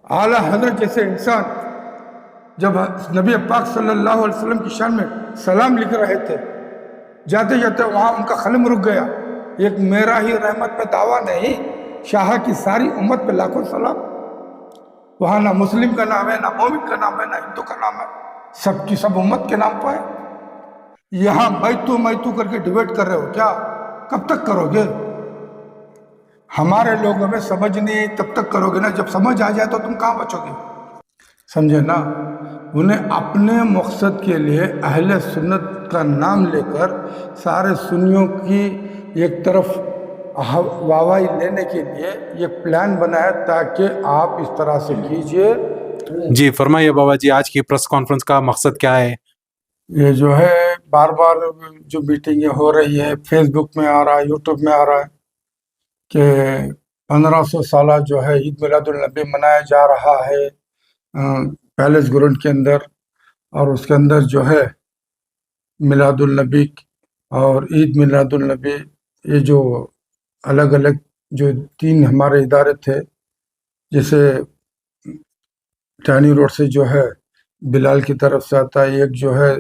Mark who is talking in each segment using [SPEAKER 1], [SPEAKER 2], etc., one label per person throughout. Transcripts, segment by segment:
[SPEAKER 1] اعلیٰ حضرت جیسے انسان جب نبی پاک صلی اللہ علیہ وسلم کی شان میں سلام لکھ رہے تھے، جاتے جاتے وہاں ان کا قلم رک گیا، ایک میرا ہی رحمت پہ دعویٰ نہیں، شاہ کی ساری امت پہ لاکھوں سلام۔ وہاں نہ مسلم کا نام ہے، نہ مومن کا نام ہے، نہ ہندو کا نام ہے، سب کی سب امت کے نام پہ ہے۔ یہاں میں تو کر کے ڈیبیٹ کر رہے ہو کیا؟ کب تک کرو گے؟ ہمارے لوگوں میں سمجھ نہیں تب تک کرو گے نا، جب سمجھ آ جائے تو تم کہاں بچو گے؟ سمجھے نا؟ انہیں اپنے مقصد کے لیے اہل سنت کا نام لے کر سارے سنیوں کی ایک طرف واہوائی لینے کے لیے یہ پلان بنایا تاکہ آپ اس طرح سے کیجئے۔
[SPEAKER 2] جی فرمائیے بابا جی، آج کی پریس کانفرنس کا مقصد کیا ہے؟
[SPEAKER 1] یہ جو ہے بار بار جو میٹنگیں ہو رہی ہے، فیس بک میں آ رہا ہے، یوٹیوب میں آ رہا ہے کہ 1500 سالہ جو ہے عید میلاد النبی منایا جا رہا ہے پیلس گراؤنڈ کے اندر، اور اس کے اندر جو ہے میلاد النبی اور عید میلاد النبی، یہ جو الگ الگ جو 3 ہمارے ادارے تھے، جیسے ٹانی روڈ سے جو ہے بلال کی طرف سے آتا ہے، ایک جو ہے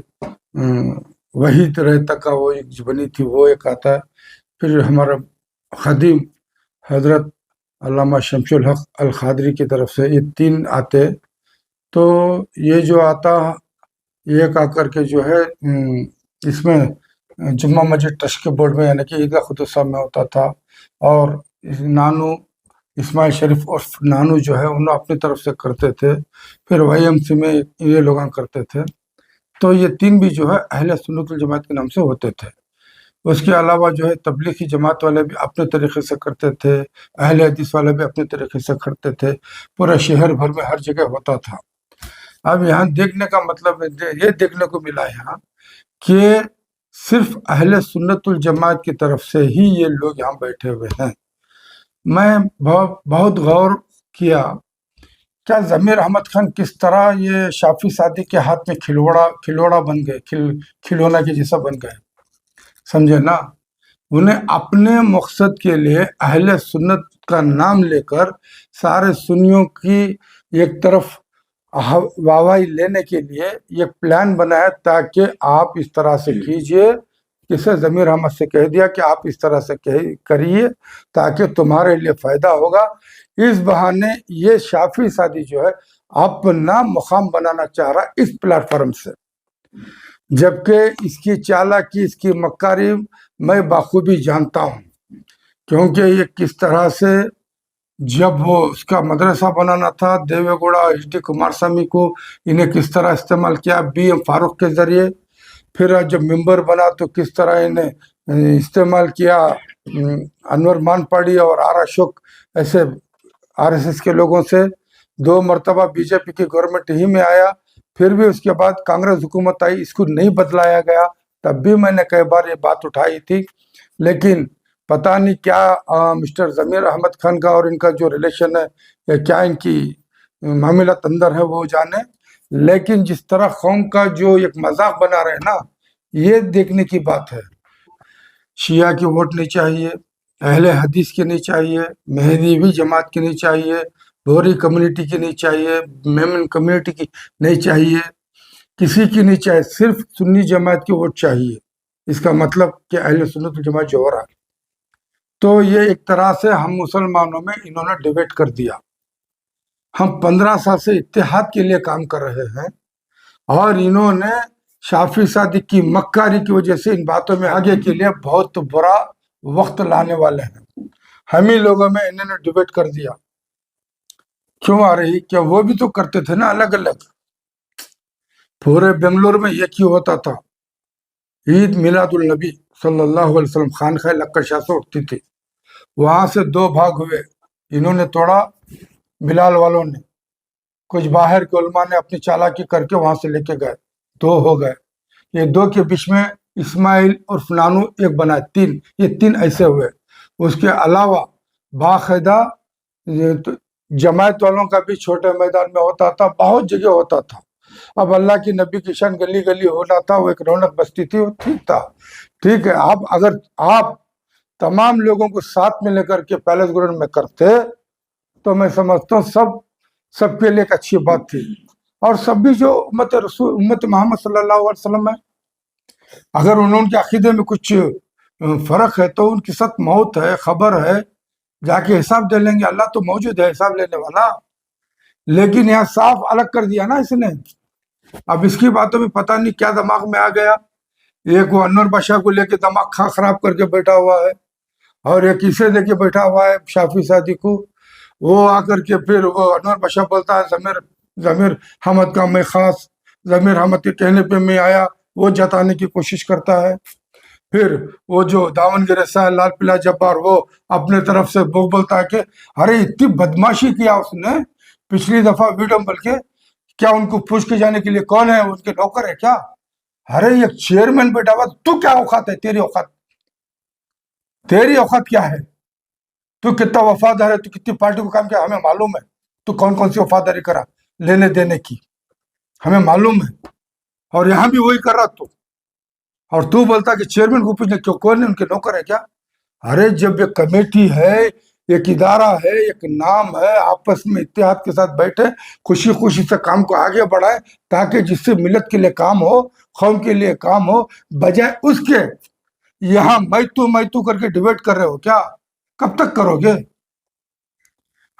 [SPEAKER 1] وحید رہتا کا وہ ایک جو بنی تھی وہ ایک آتا ہے، پھر ہمارا خادم حضرت علامہ شمس الحق القادری کی طرف سے، یہ 3 آتے۔ تو یہ جو آتا ایک آ کر کے جو ہے اس میں جمعہ مسجد ٹرسٹ کے بورڈ میں یعنی کہ عیدگاہ قدس صاحب میں ہوتا تھا، اور نانو اسماعیل شریف اور نانو جو ہے انہوں اپنی طرف سے کرتے تھے، پھر وائی ایم سی میں یہ لوگ کرتے تھے۔ تو یہ 3 بھی جو ہے اہل سنت الجماعت کے نام سے ہوتے تھے۔ اس کے علاوہ جو ہے تبلیغی جماعت والے بھی اپنے طریقے سے کرتے تھے، اہل حدیث والے بھی اپنے طریقے سے کرتے تھے، پورے شہر بھر میں ہر جگہ ہوتا تھا۔ اب یہاں دیکھنے کا مطلب یہ دیکھنے کو ملا یہاں کہ صرف اہل سنت الجماعت کی طرف سے ہی یہ لوگ یہاں بیٹھے ہوئے ہیں۔ میں بہت غور کیا، کیا ضمیر احمد خان کس طرح یہ شافی سادی کے ہاتھ میں کھلوڑا بن گئے، کھلونا کے جیسا بن گئے، سمجھے نا؟ انہیں اپنے مقصد کے لیے اہل سنت کا نام لے کر سارے سنیوں کی ایک طرف واہوائی لینے کے لیے یہ پلان بنایا تاکہ آپ اس طرح سے کیجئے۔ کسے؟ ضمیر احمد سے کہہ دیا کہ آپ اس طرح سے کریے تاکہ تمہارے لیے فائدہ ہوگا۔ اس بہانے یہ شافی سادی جو ہے اپنا مقام بنانا چاہ رہا اس پلیٹ فارم سے، جبکہ اس کی چالاکی، اس کی مکاری میں بخوبی جانتا ہوں، کیونکہ یہ کس طرح سے جب وہ اس کا مدرسہ بنانا تھا دیوے گوڑا ایچ ڈی کمار سوامی کو انہیں کس طرح استعمال کیا بی ایم فاروق کے ذریعے، پھر جب ممبر بنا تو کس طرح انہیں استعمال کیا انور مان پاڑی اور آر اشوک ایسے آر ایس ایس کے لوگوں سے۔ 2 مرتبہ بی جے پی کی گورنمنٹ ہی میں آیا، پھر بھی اس کے بعد کانگریس حکومت آئی، اس کو نہیں بدلایا گیا۔ تب بھی میں نے کئی بار یہ بات اٹھائی تھی، لیکن پتہ نہیں کیا مسٹر ضمیر احمد خان کا اور ان کا جو ریلیشن ہے یا کیا ان کی معاملات اندر ہے وہ جانے، لیکن جس طرح قوم کا جو ایک مذاق بنا رہے نا، یہ دیکھنے کی بات ہے۔ شیعہ کی ووٹ نہیں چاہیے، اہل حدیث کی نہیں چاہیے، مہدوی جماعت کی نہیں چاہیے، بوری کمیونٹی کی نہیں چاہیے، میمن کمیونٹی کی نہیں چاہیے، کسی کی نہیں چاہیے، صرف سنی جماعت کی ووٹ چاہیے۔ اس کا مطلب کہ اہل سنت الجماعت جو ہو رہا ہے، تو یہ ایک طرح سے ہم مسلمانوں میں انہوں نے ڈیبیٹ کر دیا۔ ہم 15 سال سے اتحاد کے لیے کام کر رہے ہیں، اور انہوں نے شافی سادی کی مکاری کی وجہ سے ان باتوں میں آگے کے لیے بہت برا وقت لانے والے ہیں۔ ہم ہی لوگوں میں انہوں نے ڈیبیٹ کر دیا۔ کیوں آ رہی؟ کہ وہ بھی تو کرتے تھے نا الگ الگ، پورے بنگلور میں ایک ہی ہوتا تھا، عید میلاد النبی صلی اللہ علیہ وسلم، خانقاہ لکڑ شاہ سے اٹھتی تھی۔ وہاں سے 2 بھاگ ہوئے، انہوں نے توڑا بلال والوں نے، کچھ باہر کے علماء نے اپنی چالاکی کر کے وہاں سے لے کے گئے، 2 ہو گئے۔ یہ 2 کے بیچ میں اسماعیل اور فنانو ایک بنائے، 3، یہ 3 ایسے ہوئے۔ اس کے علاوہ باقاعدہ جماعت والوں کا بھی چھوٹے میدان میں ہوتا تھا، بہت جگہ ہوتا تھا۔ اب اللہ کی نبی کی شان گلی گلی ہونا تھا، وہ ایک رونق بستی تھی، وہ ٹھیک تھا، ٹھیک ہے۔ اب اگر آپ تمام لوگوں کو ساتھ میں لے کر کے پیلس گراؤنڈ میں کرتے تو میں سمجھتا ہوں سب سب کے لیے ایک اچھی بات تھی. اور سب بھی جو امت محمد صلی اللہ علیہ وسلم ہے, اگر انہوں کے عقیدے میں کچھ فرق ہے تو ان کے ساتھ موت ہے, خبر ہے, جا کے حساب دے لیں گے. اللہ تو موجود ہے حساب لینے والا, لیکن یہاں صاف الگ کر دیا نا اس نے. اب اس کی باتوں میں پتہ نہیں کیا دماغ میں آ گیا. ایک وہ انور بادشاہ کو لے کے دماغ خراب کر کے بیٹھا ہوا ہے, اور ایک اسے لے کے بیٹھا ہوا ہے شافی سادی کو. وہ آ کر کے پھر وہ انور بادشاہ بولتا ہے ضمیر حمد کا میں خاص, ضمیر حمد کے کہنے پہ میں آیا, وہ جتانے کی کوشش کرتا ہے. پھر وہ جو داون گرسا ہے لال پلا جبار, وہ اپنے طرف سے بولتا ہے کہ ارے اتنی بدماشی کیا اس نے پچھلی دفعہ ویڈیو بل کے, کیا ان کو پوچھ کے جانے کے لیے کون ہے, ان کے نوکر ہے کیا؟ ارے یہ چیئرمین بیٹا ہوا, تو کیا اوقات ہے, تیری اوقات کیا ہے؟ تو کتنا وفادار ہے, تو کتنی پارٹی کو کام کیا, ہمیں معلوم ہے. تو کون کون سی وفاداری کرا لینے دینے کی, ہمیں معلوم ہے. اور یہاں بھی وہی کر رہا تو, اور تو بولتا کہ چیئرمین کو پوچھنے کیوں, کون ہے, ان کے نوکر ہے کیا؟ ارے جب ایک کمیٹی ہے, ایک ادارہ ہے, ایک نام ہے, آپس میں اتحاد کے ساتھ بیٹھے خوشی خوشی سے کام کو آگے بڑھائے, تاکہ جس سے ملت کے لیے کام ہو, قوم کے لیے کام ہو, بجائے اس کے یہاں میں تو کر کے ڈیبیٹ کر رہے ہو. کیا کب تک کرو گے؟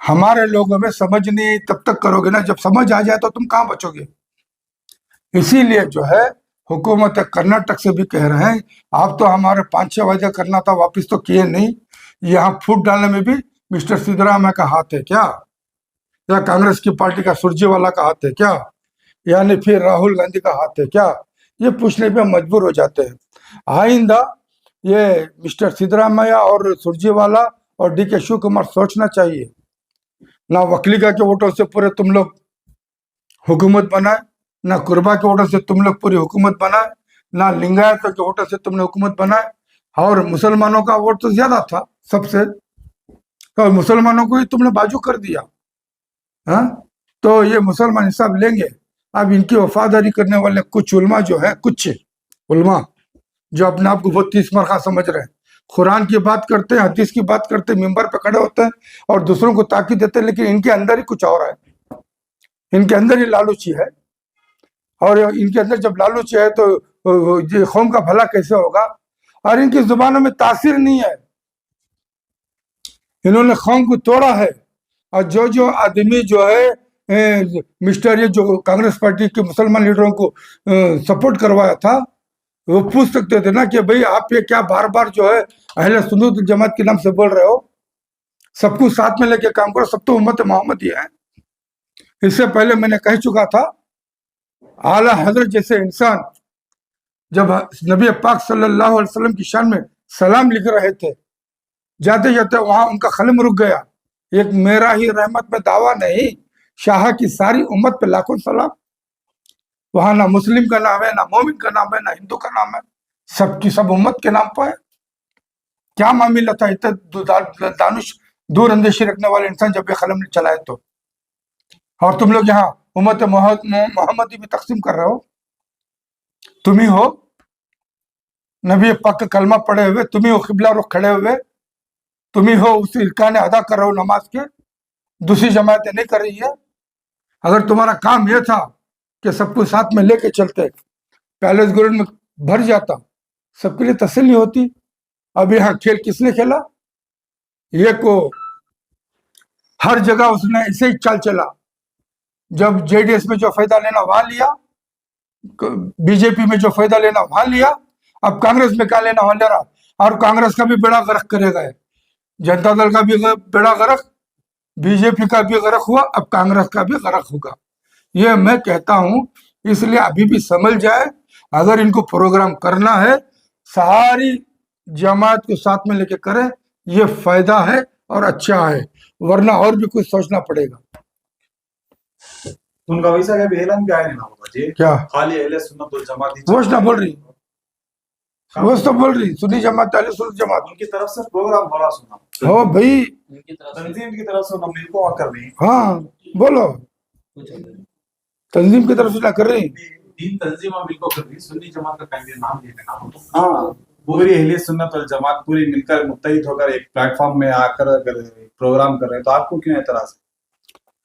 [SPEAKER 1] ہمارے لوگوں میں سمجھ نہیں تب تک کرو گے نا, جب سمجھ آ جائے تو تم کہاں بچو گے. اسی لیے جو ہے حکومت کرناٹک سے بھی کہہ رہے ہیں, آپ تو ہمارے 5-6 وعدے کرنا تھا, واپس تو کیے نہیں. یہاں پھوٹ ڈالنے میں بھی مسٹر سدھرامیا کا ہاتھ ہے کیا, یا کانگریس کی پارٹی کا سرجیوالا کا ہاتھ ہے کیا, یعنی پھر راہل گاندھی کا ہاتھ ہے کیا؟ یہ پوچھنے پہ مجبور ہو جاتے ہیں. آئندہ یہ مسٹر سدھرامیا اور سرجیوالا اور ڈی کے شیو کمار سوچنا چاہیے, نہ وکلیگا کے ووٹوں سے پورے تم لوگ حکومت بنائے, نہ قربا کے ووٹوں سے تم لوگ پوری حکومت بنائے, نہ لنگایت کے ووٹوں سے تم نے حکومت بنائے. اور مسلمانوں کا ووٹ تو زیادہ تھا سب سے, اور مسلمانوں کو ہی تم نے بازو کر دیا. تو یہ مسلمان حساب لیں گے. اب ان کی وفاداری کرنے والے کچھ علماء جو ہیں, کچھ علماء جو اپنے آپ کو بہت 30 مرخہ سمجھ رہے ہیں, قرآن کی بات کرتے ہیں, حدیث کی بات کرتے ہیں, ممبر پہ کھڑے ہوتے ہیں اور دوسروں کو تاکید دیتے ہیں, لیکن ان کے اندر ہی کچھ اور ہے, ان کے اندر ہی لالچی ہے. اور ان کے اندر جب لالچی ہے تو یہ قوم کا بھلا کیسے ہوگا؟ اور ان کی زبانوں میں تاثیر نہیں ہے, انہوں نے قوم کو توڑا ہے. اور جو آدمی جو ہے مسٹر یہ جو کانگریس پارٹی کے مسلمان لیڈروں کو سپورٹ کروایا تھا, وہ پوچھ سکتے تھے نا کہ بھئی آپ یہ کیا بار بار جو ہے اہل سنت جماعت کے نام سے بول رہے ہو, سب کو ساتھ میں لے کے کام کرو, سب تو امت محمد ہی ہے. اس سے پہلے میں نے کہہ چکا تھا, اعلیٰ حضرت جیسے انسان جب نبی پاک صلی اللہ علیہ وسلم کی شان میں سلام لکھ رہے تھے, جاتے جاتے وہاں ان کا قلم رک گیا. ایک میرا ہی رحمت میں دعویٰ نہیں, شاہ کی ساری امت پہ لاکھوں سلام. وہاں نہ مسلم کا نام ہے, نہ مومن کا نام ہے, نہ ہندو کا نام ہے, سب کی سب امت کے نام پر ہے. کیا معاملہ تھا اتنے دانش دور اندیشی رکھنے والے انسان جب یہ قلم چلائے تو. اور تم لوگ یہاں امت محمدی بھی تقسیم کر رہے ہو. تم ہی ہو نبی پاک کا کلمہ پڑھے ہوئے, تم ہی ہو قبلہ رخ کھڑے ہوئے, تم ہی ہو اسی ارکان ادا کر رہے ہو نماز کے, دوسری جماعتیں نہیں کر رہی ہے. اگر تمہارا کام یہ تھا کہ سب کو ساتھ میں لے کے چلتے, پیلس گراؤنڈ میں بھر جاتا, سب کے لیے تسلی ہوتی. اب یہاں کھیل کس نے کھیلا؟ یہ کو ہر جگہ اس نے ایسے ہی چال چلا. جب جے ڈی ایس میں جو فائدہ لینا وہاں لیا, بی جے پی میں جو فائدہ لینا وہاں لیا, اب کانگریس میں کیا لینا وہاں لے رہا. اور کانگریس کا بھی بیڑا غرق کرے گا, جنتا دل کا بھی بیڑا غرق, بی جے پی کا بھی غرق ہوا, اب کانگریس کا بھی غرق ہوگا. یہ میں کہتا ہوں, اس لیے ابھی بھی سمجھ جائے, اگر ان کو پروگرام کرنا ہے ساری جماعت کو ساتھ میں لے کے کرے, یہ فائدہ ہے اور اچھا ہے, ورنہ اور بھی کچھ سوچنا پڑے گا.
[SPEAKER 3] ان کا ویسا کہ اعلان کیا ہے نا ہوگا جی,
[SPEAKER 1] کیا
[SPEAKER 3] خالی اہل سنت والجماعت
[SPEAKER 1] وہ نہ بول رہی, وہ تو بول رہی سنی جماعت اہل سنت جماعت
[SPEAKER 3] ان کی طرف سے پروگرام ہو رہا سنا
[SPEAKER 1] ہو بھائی,
[SPEAKER 3] تنظیم کی طرف سے مل کو کر رہی
[SPEAKER 1] ہاں بولو, تنظیم کی طرف سے نہ کر رہی,
[SPEAKER 3] تین تنظیمیں مل کو کر رہی, سنی جماعت کا کہیں نام لے لینا. ہاں پوری اہل سنت والجماعت پوری مل کر متحد ہو کر ایک پلیٹ فارم میں آ کر اگر پروگرام کر رہے ہیں تو آپ کو کیوں اعتراض ہے؟